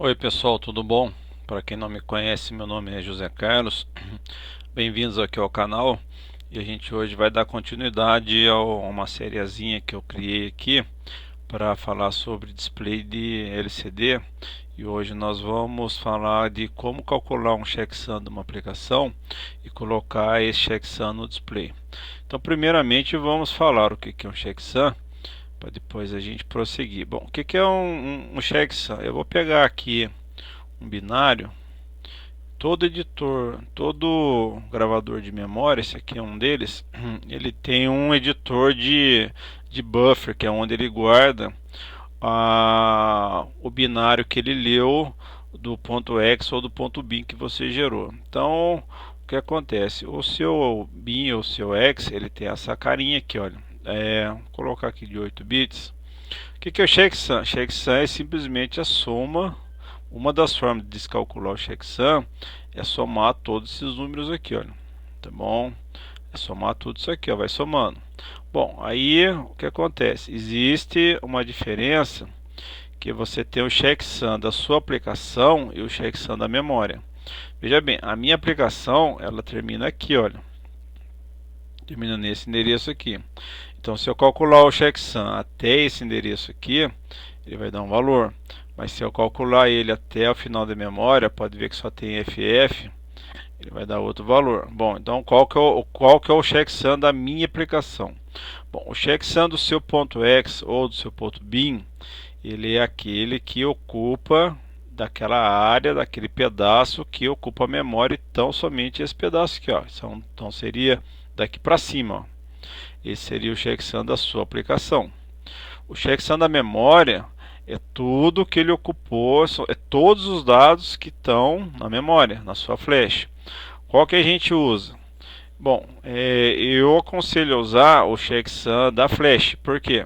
Oi pessoal, tudo bom? Para quem não me conhece, meu nome é José Carlos. Bem-vindos aqui ao canal. E a gente hoje vai dar continuidade a uma sériezinha que eu criei aqui para falar sobre display de LCD. E hoje nós vamos falar de como calcular um checksum de uma aplicação e colocar esse checksum no display. Então, primeiramente, vamos falar o que é um checksum para depois a gente prosseguir. Bom, o que é um checksum? Eu vou pegar aqui um binário. Todo editor, todo gravador de memória, esse aqui é um deles, ele tem um editor de buffer, que é onde ele guarda o binário que ele leu do ponto X ou do ponto bin que você gerou. Então, o que acontece? O seu bin ou o seu X, ele tem essa carinha aqui, olha. Vou colocar aqui de 8 bits. O que é o checksum? Checksum é simplesmente a soma. Uma das formas de descalcular o checksum é somar todos esses números aqui, olha. Tá bom? É somar tudo isso aqui, ó, vai somando. Bom, aí o que acontece? Existe uma diferença que você tem o checksum da sua aplicação e o checksum da memória. Veja bem, a minha aplicação, ela termina aqui, olha. Termina nesse endereço aqui. Então, se eu calcular o checksum até esse endereço aqui, ele vai dar um valor. Mas se eu calcular ele até o final da memória, pode ver que só tem FF, ele vai dar outro valor. Bom, então qual que é o checksum da minha aplicação? Bom, o checksum do seu ponto X ou do seu ponto bin, ele é aquele que ocupa daquela área, daquele pedaço que ocupa a memória, então somente esse pedaço aqui, ó. Então seria daqui para cima, ó. Esse seria o checksum da sua aplicação. O checksum da memória é tudo que ele ocupou, é todos os dados que estão na memória, na sua flash. Qual que a gente usa? Bom, eu aconselho a usar o checksum da flash. Por quê?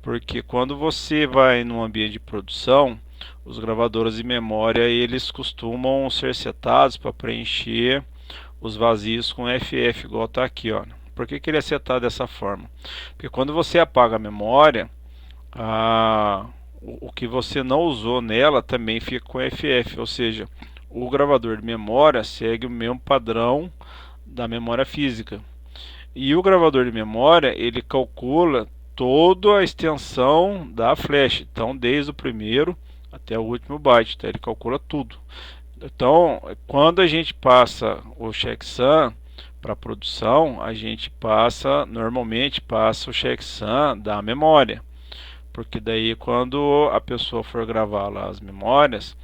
Porque quando você vai num ambiente de produção, os gravadores de memória eles costumam ser setados para preencher os vazios com FF, igual está aqui, ó. Por que ele é setado dessa forma? Porque quando você apaga a memória, o que você não usou nela também fica com FF, ou seja, o gravador de memória segue o mesmo padrão da memória física. E o gravador de memória, ele calcula toda a extensão da flash, então desde o primeiro até o último byte, tá? Ele calcula tudo. Então, quando a gente passa o checksum para produção, a gente normalmente passa o checksum da memória, porque daí quando a pessoa for gravar lá as memórias,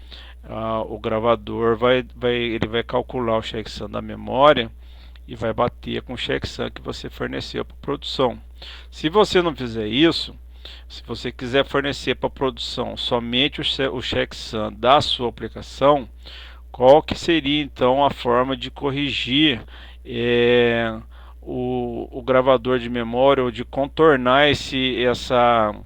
o gravador ele vai calcular o checksum da memória e vai bater com o checksum que você forneceu para produção. Se você não fizer isso, se você quiser fornecer para produção somente o checksum da sua aplicação, qual que seria então a forma de corrigir o gravador de memória ou de contornar essa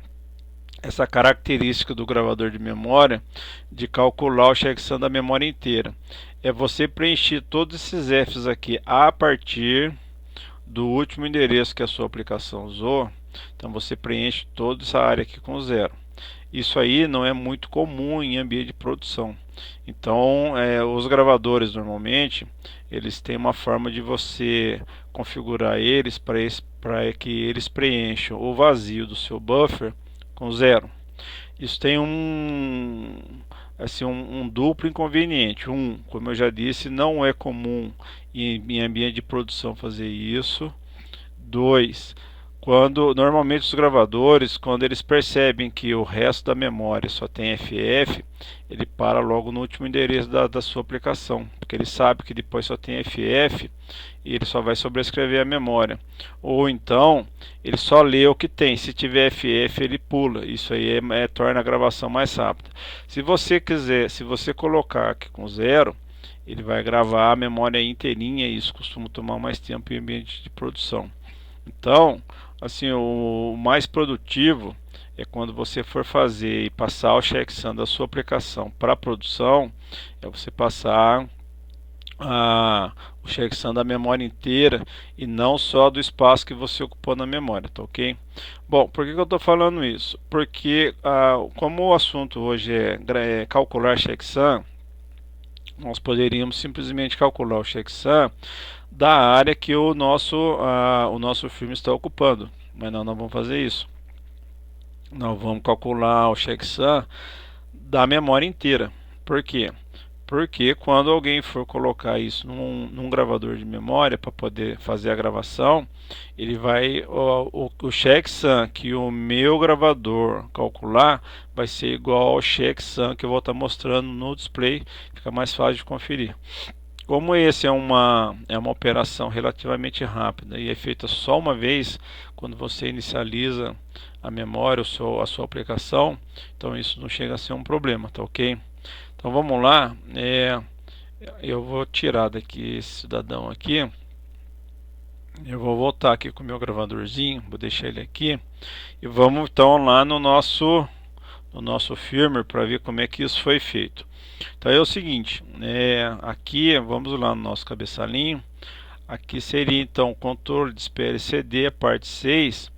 característica do gravador de memória de calcular o checksum da memória inteira? É você preencher todos esses Fs aqui a partir do último endereço que a sua aplicação usou. Então você preenche toda essa área aqui com zero. Isso aí não é muito comum em ambiente de produção. Então, os gravadores normalmente eles têm uma forma de você configurar eles para que eles preencham o vazio do seu buffer com zero. Isso tem um duplo inconveniente. Como eu já disse, não é comum em ambiente de produção fazer isso. Dois, normalmente os gravadores, quando eles percebem que o resto da memória só tem FF, ele para logo no último endereço da sua aplicação, porque ele sabe que depois só tem FF e ele só vai sobrescrever a memória. Ou então ele só lê o que tem, se tiver FF ele pula. Isso aí torna a gravação mais rápida. Se você quiser, se você colocar aqui com zero, ele vai gravar a memória inteirinha e isso costuma tomar mais tempo em ambiente de produção. Então, assim, o mais produtivo é quando você for fazer e passar o checksum da sua aplicação para a produção, é você passar o checksum da memória inteira e não só do espaço que você ocupou na memória, tá ok? Bom, por que eu estou falando isso? Porque como o assunto hoje é calcular checksum, nós poderíamos simplesmente calcular o checksum da área que o nosso filme está ocupando, mas não vamos fazer isso. Nós vamos calcular o checksum da memória inteira. Por quê? Porque quando alguém for colocar isso num gravador de memória para poder fazer a gravação, ele vai o checksum que o meu gravador calcular vai ser igual ao checksum que eu vou estar mostrando no display, fica mais fácil de conferir. Como esse é uma operação relativamente rápida e é feita só uma vez, quando você inicializa a memória, a sua aplicação, então isso não chega a ser um problema, tá ok? Então vamos lá, eu vou tirar daqui esse cidadão aqui, eu vou voltar aqui com o meu gravadorzinho, vou deixar ele aqui, e vamos então lá no nosso firmware para ver como é que isso foi feito. Então é o seguinte, aqui vamos lá no nosso cabeçalhinho, aqui seria então controle de espera CD, a parte 6,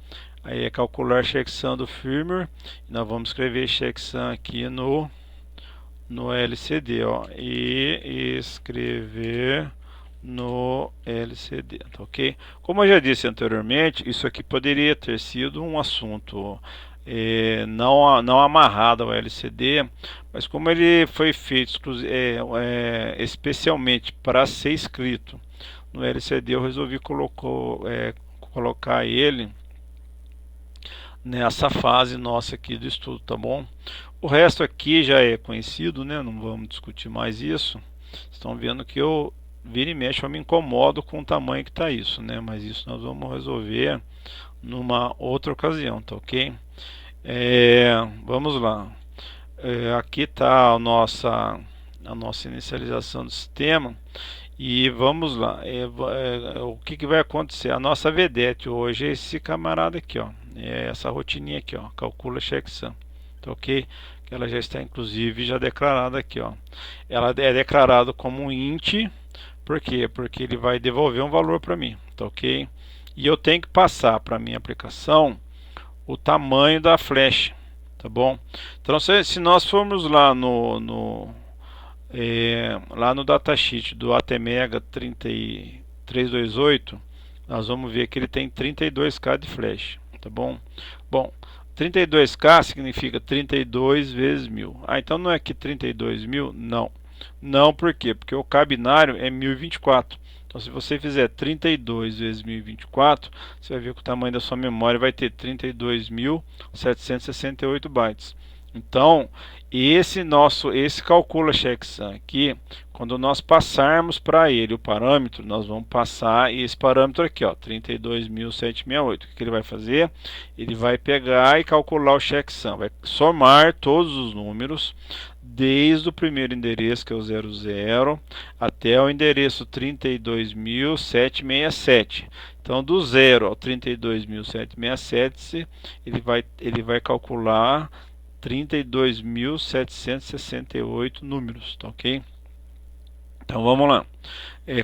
aí é calcular checksum do firmware, e nós vamos escrever checksum aqui no LCD, ó, e escrever no LCD, tá ok? Como eu já disse anteriormente, isso aqui poderia ter sido um assunto não amarrado ao LCD, mas como ele foi feito especialmente para ser escrito no LCD, eu resolvi colocar ele nessa fase nossa aqui do estudo, tá bom? O resto aqui já é conhecido, né? Não vamos discutir mais isso. Estão vendo que eu vira e mexe, eu me incomodo com o tamanho que está isso, né? Mas isso nós vamos resolver numa outra ocasião, tá ok? Vamos lá. Aqui está a nossa inicialização do sistema. E vamos lá, o que vai acontecer? A nossa vedete hoje é esse camarada aqui, ó, é essa rotininha aqui, ó, calcula checksum, tá ok? Que ela já está inclusive já declarada aqui, ó. Ela é declarada como um int, por quê? Porque ele vai devolver um valor para mim, tá ok? E eu tenho que passar para a minha aplicação o tamanho da flash, tá bom? Então se nós formos lá lá no datasheet do ATmega 328, nós vamos ver que ele tem 32K de flash, tá bom? Bom, 32K significa 32 vezes 1000. Então não é que 32.000? Não. Não, por quê? Porque o K binário é 1024. Então se você fizer 32 vezes 1024, você vai ver que o tamanho da sua memória vai ter 32.768 bytes. Então, esse calcula checksum aqui, quando nós passarmos para ele o parâmetro, nós vamos passar esse parâmetro aqui, ó, 32.768. O que ele vai fazer? Ele vai pegar e calcular o checksum, vai somar todos os números, desde o primeiro endereço, que é o 00, até o endereço 32.767. Então, do 0 ao 32.767, ele vai calcular 32.768 números, tá ok? Então vamos lá.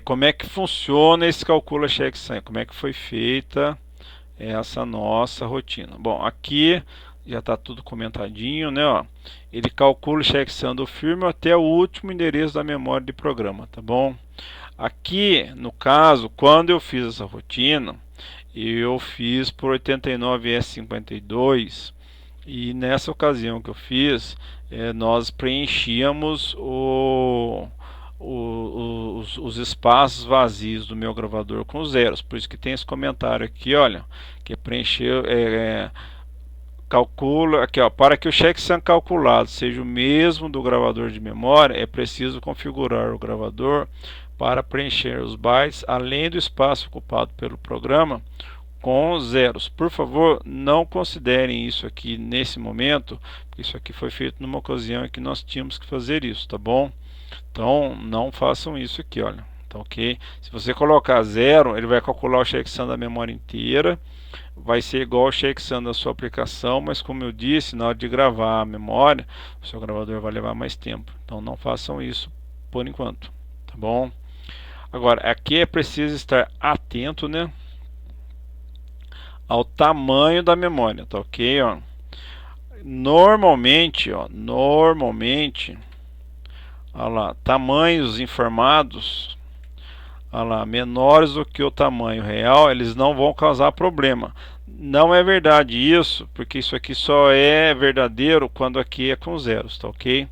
Como é que funciona esse calcula checksum? Como é que foi feita essa nossa rotina? Bom, aqui já está tudo comentadinho, né? Ó. Ele calcula o checksum do firmware até o último endereço da memória de programa, tá bom? Aqui, no caso, quando eu fiz essa rotina, eu fiz por 89S52. E nessa ocasião que eu fiz, nós preenchíamos os espaços vazios do meu gravador com zeros. Por isso que tem esse comentário aqui, olha, que preencher, calcula, aqui ó, para que o checksum calculado seja o mesmo do gravador de memória, é preciso configurar o gravador para preencher os bytes, além do espaço ocupado pelo programa, com zeros. Por favor, não considerem isso aqui nesse momento, porque isso aqui foi feito numa ocasião em que nós tínhamos que fazer isso, tá bom? Então, não façam isso aqui, olha, tá ok? Se você colocar zero, ele vai calcular o checksum da memória inteira, vai ser igual ao checksum da sua aplicação, mas como eu disse, na hora de gravar a memória, o seu gravador vai levar mais tempo. Então, não façam isso por enquanto, tá bom? Agora, aqui é preciso estar atento, né, ao tamanho da memória, tá ok? Ó. Normalmente, olha lá, tamanhos informados, olha lá, menores do que o tamanho real, eles não vão causar problema. Não é verdade isso, porque isso aqui só é verdadeiro quando aqui é com zeros, tá ok?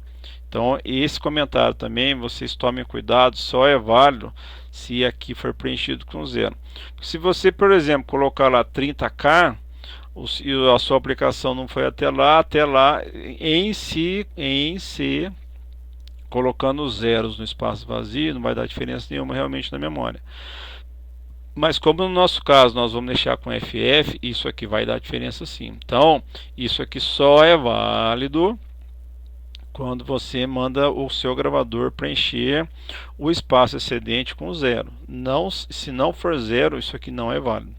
Então, esse comentário também, vocês tomem cuidado, só é válido se aqui for preenchido com zero. Se você, por exemplo, colocar lá 30K, e a sua aplicação não foi até lá, em si, colocando zeros no espaço vazio, não vai dar diferença nenhuma realmente na memória. Mas como no nosso caso nós vamos deixar com FF, isso aqui vai dar diferença sim. Então, isso aqui só é válido quando você manda o seu gravador preencher o espaço excedente com zero. Não, se não for zero, isso aqui não é válido.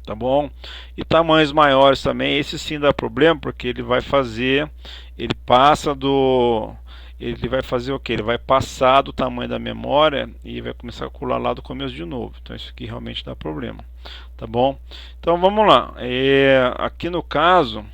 Tá bom? E tamanhos maiores também, esse sim dá problema, porque ele vai fazer, ele vai fazer o que? Ele vai passar do tamanho da memória e vai começar a calcular lá do começo de novo. Então isso aqui realmente dá problema, tá bom? Então vamos lá. Aqui no caso,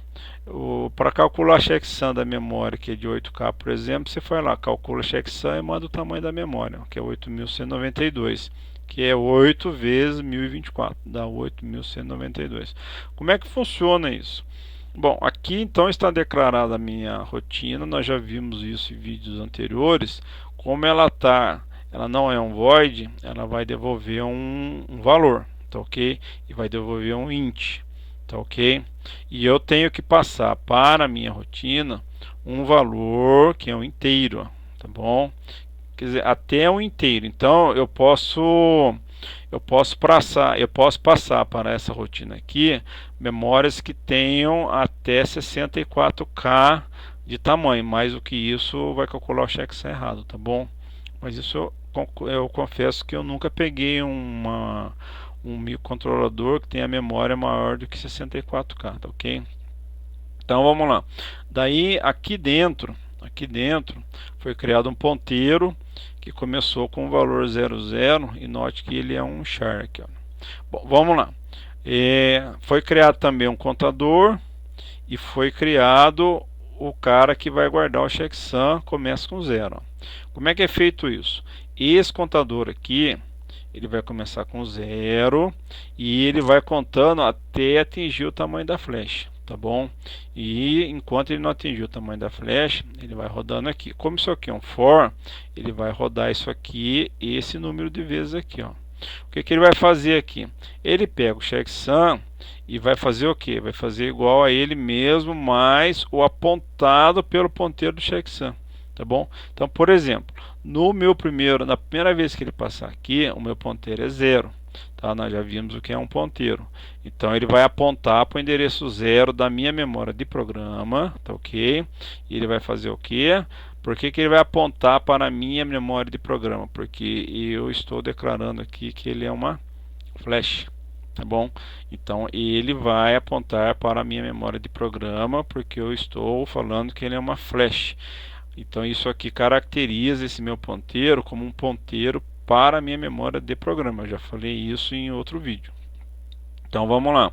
para calcular a checksum da memória, que é de 8K, por exemplo, você vai lá, calcula a checksum e manda o tamanho da memória, que é 8.192, que é 8 vezes 1024, dá 8.192. Como é que funciona isso? Bom, aqui então está declarada a minha rotina, nós já vimos isso em vídeos anteriores. Como ela não é um void, ela vai devolver um valor, tá ok? E vai devolver um int, tá ok? E eu tenho que passar para a minha rotina um valor que é um inteiro, tá bom? Quer dizer, até um inteiro. Então eu posso passar para essa rotina aqui memórias que tenham até 64K de tamanho. Mais do que isso vai calcular o checksum errado, tá bom? Mas isso eu confesso que eu nunca peguei um microcontrolador que tenha memória maior do que 64K, tá ok? Então vamos lá. Daí aqui dentro foi criado um ponteiro que começou com o valor 00 e note que ele é um char aqui, ó. Bom, vamos lá. Foi criado também um contador e foi criado o cara que vai guardar o checksum, começa com 0. Como é que é feito isso? Esse contador aqui, ele vai começar com 0 e ele vai contando até atingir o tamanho da flecha, tá bom? E enquanto ele não atingir o tamanho da flecha, ele vai rodando aqui. Como isso aqui é um for, ele vai rodar isso aqui, esse número de vezes aqui, ó. O que ele vai fazer aqui? Ele pega o checksum e vai fazer o que? Vai fazer igual a ele mesmo, mais o apontado pelo ponteiro do checksum, tá bom? Então, por exemplo, na primeira vez que ele passar aqui, o meu ponteiro é 0. Tá? Nós já vimos o que é um ponteiro. Então ele vai apontar para o endereço 0 da minha memória de programa, tá ok? E ele vai fazer o que? Por que ele vai apontar para a minha memória de programa? Porque eu estou declarando aqui que ele é uma flash, tá bom? Então ele vai apontar para a minha memória de programa, porque eu estou falando que ele é uma flash. Então isso aqui caracteriza esse meu ponteiro como um ponteiro para a minha memória de programa. Eu já falei isso em outro vídeo. Então vamos lá.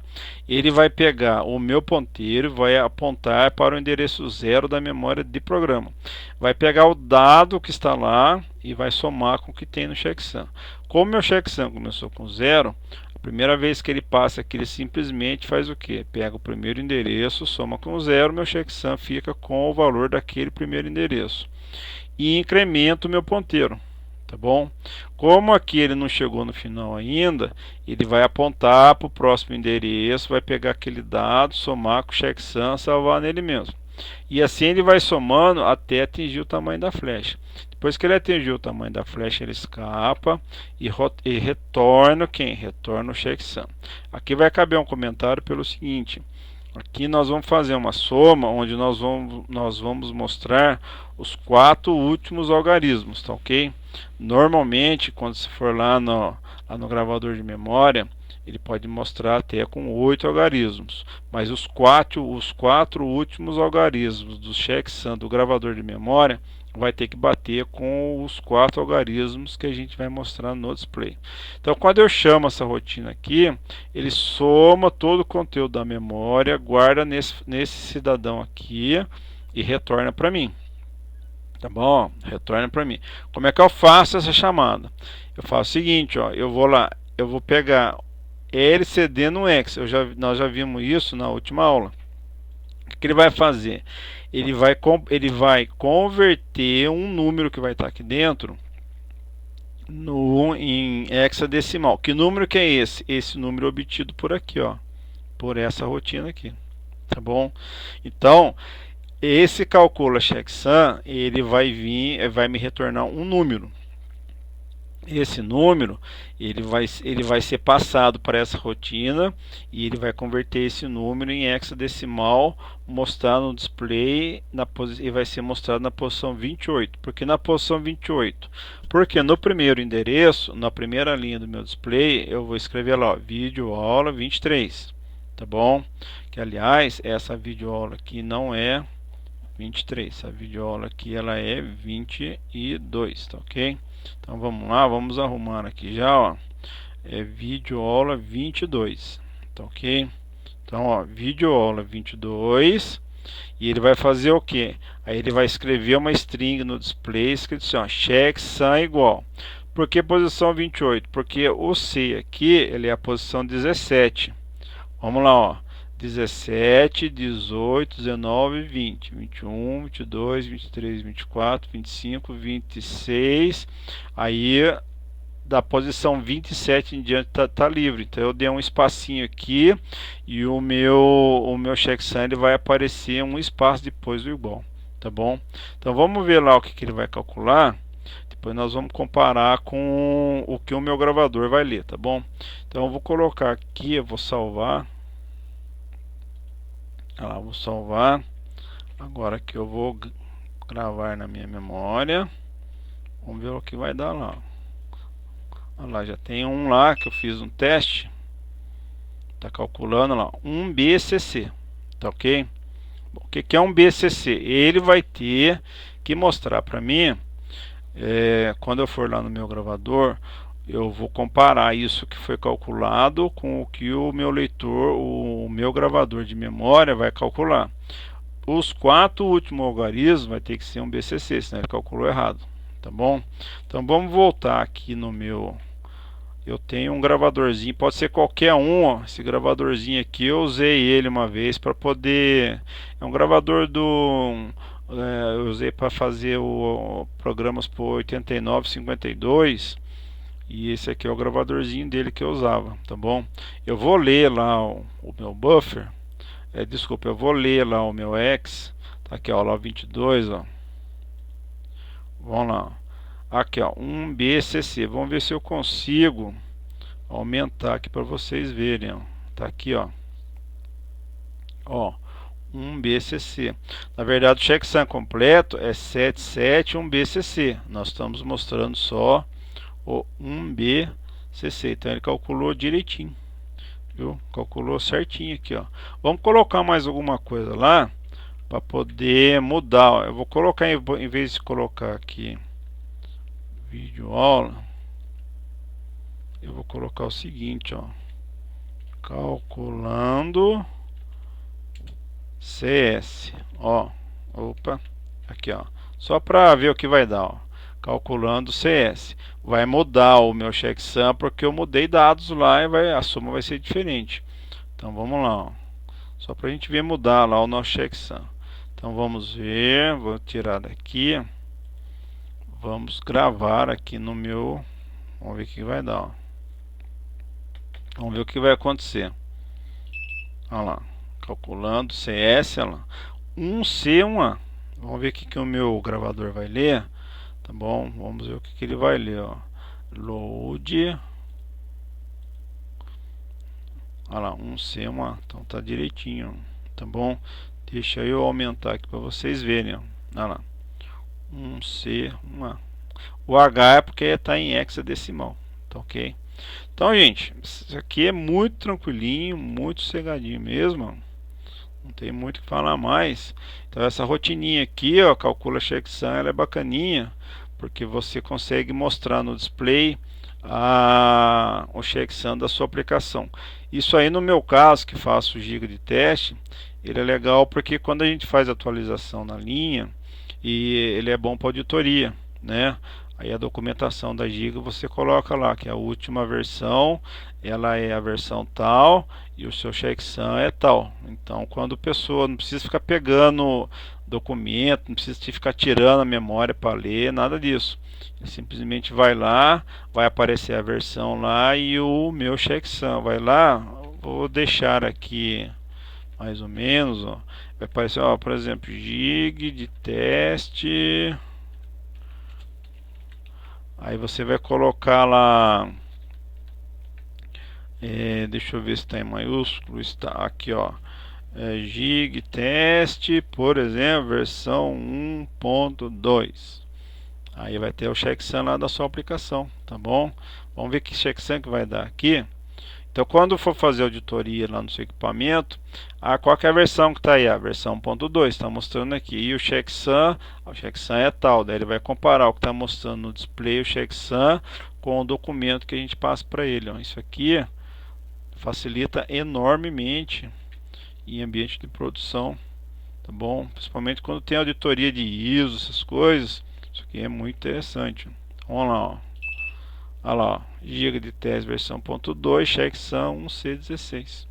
Ele vai pegar o meu ponteiro e vai apontar para o endereço 0 da memória de programa. Vai pegar o dado que está lá e vai somar com o que tem no checksum. Como meu checksum começou com 0, a primeira vez que ele passa aqui, ele simplesmente faz o que? Pega o primeiro endereço, soma com 0, meu checksum fica com o valor daquele primeiro endereço. E incrementa o meu ponteiro. Tá bom? Como aqui ele não chegou no final ainda, ele vai apontar para o próximo endereço, vai pegar aquele dado, somar com o checksum, salvar nele mesmo. E assim ele vai somando até atingir o tamanho da flecha. Depois que ele atingiu o tamanho da flecha, ele escapa e retorna quem? Retorna o checksum. Aqui vai caber um comentário pelo seguinte. Aqui nós vamos fazer uma soma onde nós vamos mostrar os 4 últimos algarismos, tá ok? Normalmente, quando se for lá no gravador de memória, ele pode mostrar até com 8 algarismos, mas os quatro últimos algarismos do checksum do gravador de memória vai ter que bater com os 4 algarismos que a gente vai mostrar no display. Então, quando eu chamo essa rotina aqui, ele soma todo o conteúdo da memória, guarda nesse cidadão aqui e retorna para mim. Tá bom? Retorna para mim. Como é que eu faço essa chamada? Eu faço o seguinte, ó, eu vou lá, eu vou pegar LCD no X. Nós já vimos isso na última aula. O que ele vai fazer? Ele vai converter um número que vai estar aqui dentro em hexadecimal. Que número que é esse? Esse número obtido por aqui, ó, por essa rotina aqui. Tá bom? Então, esse calcula checksum, ele vai me retornar um número. Esse número ele vai ser passado para essa rotina e ele vai converter esse número em hexadecimal, mostrar no display e vai ser mostrado na posição 28. Porque na posição 28? Porque no primeiro endereço, na primeira linha do meu display, eu vou escrever lá, ó, vídeo aula 23, tá bom? Que aliás, essa vídeo aula aqui não é 23, essa videoaula aqui ela é 22, tá ok? Então vamos lá, vamos arrumar aqui já, ó, é videoaula 22, tá ok? Então, ó, videoaula 22, e ele vai fazer o que? Aí ele vai escrever uma string no display, escrito assim, ó, checksum igual. Por que posição 28? Porque o C aqui, ele é a posição 17. Vamos lá, ó. 17, 18, 19, 20, 21, 22, 23, 24, 25, 26. Aí da posição 27 em diante tá livre. Então eu dei um espacinho aqui e o meu checksum ele vai aparecer um espaço depois do igual, tá bom? Então vamos ver lá o que ele vai calcular. Depois nós vamos comparar com o que o meu gravador vai ler, tá bom? Então eu vou colocar aqui, eu vou salvar. Lá, vou salvar. Agora que eu vou gravar na minha memória. Vamos ver o que vai dar lá. Olha lá, já tem um lá que eu fiz um teste. Tá calculando lá, 1 BCC. Tá ok? Bom, o que é um BCC? Ele vai ter que mostrar para mim, quando eu for lá no meu gravador, eu vou comparar isso que foi calculado com o que o meu leitor, o meu gravador de memória vai calcular. Os 4 últimos algarismos vai ter que ser um BCC, senão ele calculou errado, tá bom? Então vamos voltar aqui no meu... Eu tenho um gravadorzinho, pode ser qualquer um, ó. Esse gravadorzinho aqui eu usei ele uma vez para poder... É um gravador eu usei para fazer programas por 8952. E esse aqui é o gravadorzinho dele que eu usava, tá bom? Eu vou ler lá o meu buffer. Desculpa, eu vou ler lá o meu X. Tá aqui, ó, lá 22, ó. Vamos lá. Aqui, ó, 1 BCC. Vamos ver se eu consigo aumentar aqui para vocês verem, ó. Tá aqui, ó. Ó, 1 BCC. Na verdade, o checksum completo é 77 1 BCC. Nós estamos mostrando só o 1 BCC. Então ele calculou direitinho, viu? Calculou certinho aqui, ó. Vamos colocar mais alguma coisa lá para poder mudar, ó. Eu vou colocar, em vez de colocar aqui vídeo aula, eu vou colocar o seguinte, ó, calculando CS, ó, opa, aqui, ó, só para ver o que vai dar, ó, calculando CS, vai mudar o meu checksum porque eu mudei dados lá e a soma vai ser diferente. Então vamos lá, ó, só para a gente ver mudar lá o nosso checksum. Então vamos ver, vou tirar daqui, vamos gravar aqui no meu, vamos ver o que vai dar, ó. Vamos ver o que vai acontecer. Olha lá, calculando CS, olha lá, 1C, 1A. Vamos ver o que o meu gravador vai ler. Tá bom? Vamos ver o que ele vai ler, ó. Load. Olha lá, 1C, 1A. Então tá direitinho, tá bom? Deixa eu aumentar aqui para vocês verem, ó. Olha lá, 1C, 1A. O H é porque está em hexadecimal, tá ok? Então, gente, isso aqui é muito tranquilinho, muito sossegadinho mesmo, ó. Não tem muito o que falar mais. Então essa rotininha aqui, ó, calcula checksum, ela é bacaninha, porque você consegue mostrar no display o checksum da sua aplicação. Isso aí no meu caso, que faço o giga de teste, ele é legal porque quando a gente faz atualização na linha, e ele é bom para auditoria, né? Aí a documentação da Giga você coloca lá que a última versão ela é a versão tal e o seu checksum é tal. Então, quando a pessoa não precisa ficar pegando documento, não precisa ficar tirando a memória para ler, nada disso. Ele simplesmente vai lá, vai aparecer a versão lá e o meu checksum vai lá. Vou deixar aqui mais ou menos, ó. Vai aparecer, ó, por exemplo, gig de teste. Aí você vai colocar lá, deixa eu ver se está em maiúsculo, está aqui, ó, gig teste, por exemplo, versão 1.2. Aí vai ter o checksum lá da sua aplicação, tá bom? Vamos ver que checksum que vai dar aqui. Então, quando for fazer auditoria lá no seu equipamento, qual que é a versão que está aí? A versão 1.2, está mostrando aqui. E o checksum é tal. Daí ele vai comparar o que está mostrando no display, o checksum, com o documento que a gente passa para ele. Ó. Isso aqui facilita enormemente em ambiente de produção, tá bom? Principalmente quando tem auditoria de ISO, essas coisas. Isso aqui é muito interessante. Então, vamos lá, ó. Olha lá, ó, giga de teste versão 1.2, checksum 1C16,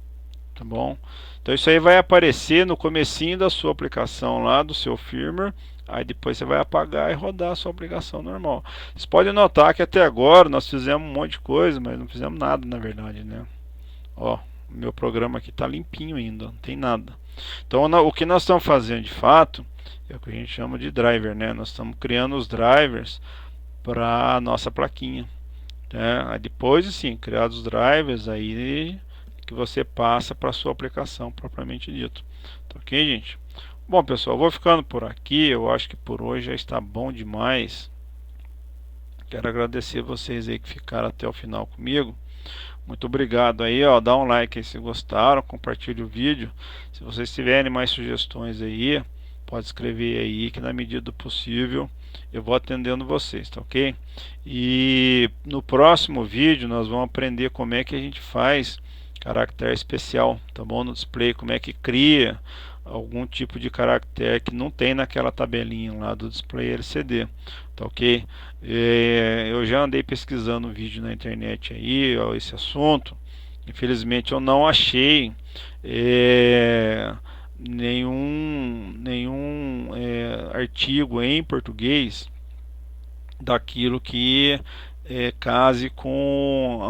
tá bom? Então isso aí vai aparecer no comecinho da sua aplicação lá, do seu firmware, aí depois você vai apagar e rodar a sua aplicação normal. Vocês podem notar que até agora nós fizemos um monte de coisa, mas não fizemos nada na verdade, né? Ó, o meu programa aqui tá limpinho ainda, não tem nada. Então o que nós estamos fazendo de fato é o que a gente chama de driver, né? Nós estamos criando os drivers para a nossa plaquinha. Aí depois, sim, criados os drivers aí que você passa para a sua aplicação propriamente dito. Tá ok, gente? Bom, pessoal, vou ficando por aqui. Eu acho que por hoje já está bom demais. Quero agradecer vocês aí que ficaram até o final comigo. Muito obrigado aí, ó. Dá um like aí se gostaram, compartilhe o vídeo. Se vocês tiverem mais sugestões aí, pode escrever aí que na medida do possível eu vou atendendo vocês, tá ok? E no próximo vídeo nós vamos aprender como é que a gente faz caractere especial, tá bom? No display, como é que cria algum tipo de caractere que não tem naquela tabelinha lá do display LCD, tá ok? Eu já andei pesquisando um vídeo na internet aí, ó, esse assunto. Infelizmente eu não achei nenhum artigo em português daquilo que case com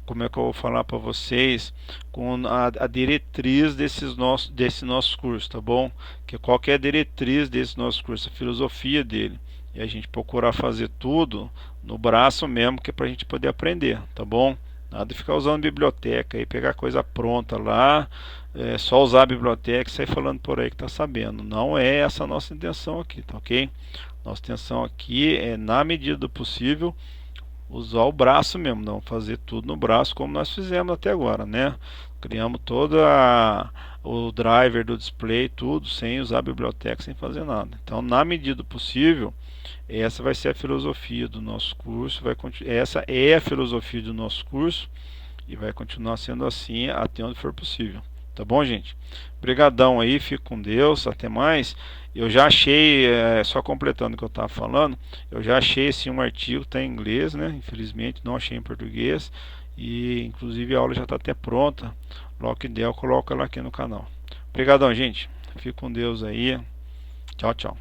como é que eu vou falar para vocês, com a diretriz desse nosso curso, tá bom? Que qual que é a diretriz desse nosso curso, a filosofia dele. E a gente procurar fazer tudo no braço mesmo, que é para a gente poder aprender, tá bom? Nada de ficar usando biblioteca e pegar coisa pronta lá, só usar a biblioteca e sair falando por aí que tá sabendo. Não é essa a nossa intenção aqui, tá ok? Nossa intenção aqui é, na medida do possível, usar o braço mesmo, não fazer tudo no braço como nós fizemos até agora, né? Criamos todo o driver do display, tudo sem usar a biblioteca, sem fazer nada. Então, na medida do possível, essa vai ser a filosofia do nosso curso, essa é a filosofia do nosso curso e vai continuar sendo assim até onde for possível. Tá bom, gente? Obrigadão aí, fico com Deus, até mais. Eu já achei, só completando o que eu estava falando, eu já achei um artigo, está em inglês, né? Infelizmente não achei em português. E inclusive a aula já está até pronta. Logo que der, eu coloco ela aqui no canal. Obrigadão, gente. Fico com Deus aí. Tchau, tchau.